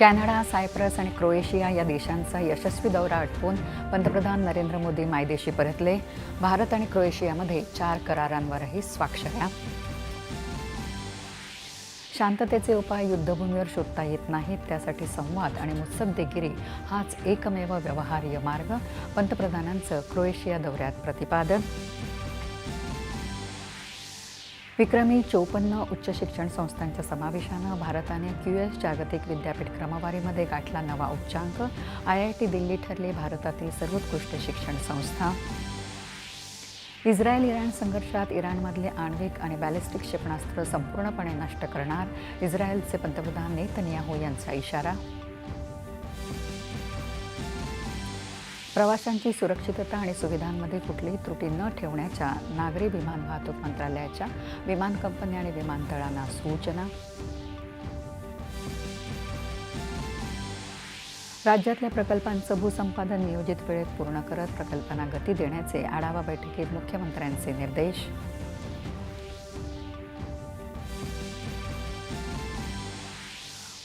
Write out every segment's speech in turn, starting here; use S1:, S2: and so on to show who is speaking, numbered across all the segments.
S1: Canada, Cyprus आणि Croatia या देशांचा यशस्वी दौरा आटोपून पंतप्रधान नरेंद्र मोदी मायदेशी परतले. भारत आणि क्रोएशियामध्ये 4 करारांवरही स्वाक्षऱ्या. शांततेचे उपाय युद्धभूमीवर शोधता येत नाहीत, त्यासाठी संवाद आणि मुत्सद्देगिरी हाच एकमेव व्यवहार्य मार्ग. पंतप्रधानांचं क्रोएशिया दौऱ्यात प्रतिपादन. विक्रमी 54 उच्च शिक्षण संस्थांच्या समावेशानं भारताने QS जागतिक विद्यापीठ क्रमवारीमध्ये गाठला नवा उच्चांक. IIT दिल्ली ठरली भारतातील सर्वोत्कृष्ट शिक्षण संस्था. इस्रायल-इराण संघर्षात इराणमधले आण्विक आणि बॅलिस्टिक क्षेपणास्त्र संपूर्णपणे नष्ट करणार, इस्रायलचे पंतप्रधान नेतन्याहू यांचा इशारा. प्रवाशांची सुरक्षितता आणि सुविधांमध्ये कुठलीही त्रुटी न ठेवण्याच्या नागरी विमान वाहतूक मंत्रालयाच्या विमान कंपन्या आणि विमानतळांना सूचना. राज्यातल्या प्रकल्पांचं भूसंपादन नियोजित वेळेत पूर्ण करत प्रकल्पांना गती देण्याचे आढावा बैठकीत मुख्यमंत्र्यांचे निर्देश.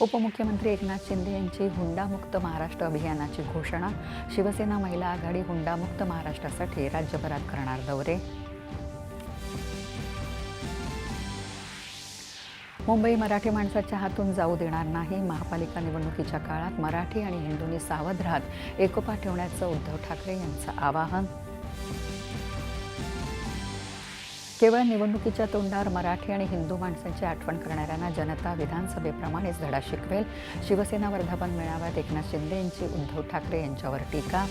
S1: उपमुख्यमंत्री एकनाथ शिंदे यांची हुंडामुक्त महाराष्ट्र अभियानाची घोषणा. शिवसेना महिला आघाडी हुंडामुक्त महाराष्ट्रासाठी राज्यभरात करणार दौरे. मुंबई मराठी माणसाच्या हातून जाऊ देणार नाही. महापालिका निवडणुकीच्या काळात मराठी आणि हिंदूंनी सावध राहत एकोपा ठेवण्याचं उद्धव ठाकरे यांचं आवाहन. केवळ निवडणुकीच्या तोंडावर मराठी आणि हिंदू माणसांची आठवण करणाऱ्यांना जनता विधानसभेप्रमाणेच धडा शिकवेल. शिवसेना वर्धापन मेळाव्यात एकनाथ शिंदे यांची उद्धव ठाकरे यांच्यावर टीका.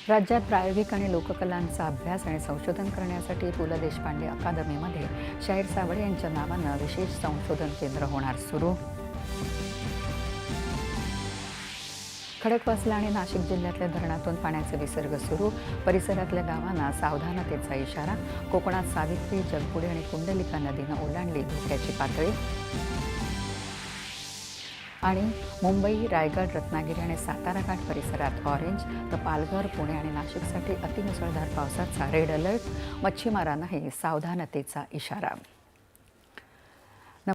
S1: राज्यात प्रायोगिक आणि लोककलांचा अभ्यास आणि संशोधन करण्यासाठी पु ल देशपांडे अकादमीमध्ये शाहीर साबळे यांच्या नावानं विशेष संशोधन केंद्र होणार सुरू. खडकवासला आणि नाशिक जिल्ह्यातल्या धरणातून पाण्याचे विसर्ग सुरू. परिसरातल्या गावांना सावधानतेचा इशारा. कोकणात सावित्री, जगबुडी आणि कुंडलिका नदीनं ओलांडली धोक्याची पातळी. आणि मुंबई, रायगड, रत्नागिरी आणि सातारा घाट परिसरात ऑरेंज, तर पालघर, पुणे आणि नाशिकसाठी अतिमुसळधार पावसाचा रेड अलर्ट. मच्छीमारांनाही सावधानतेचा इशारा.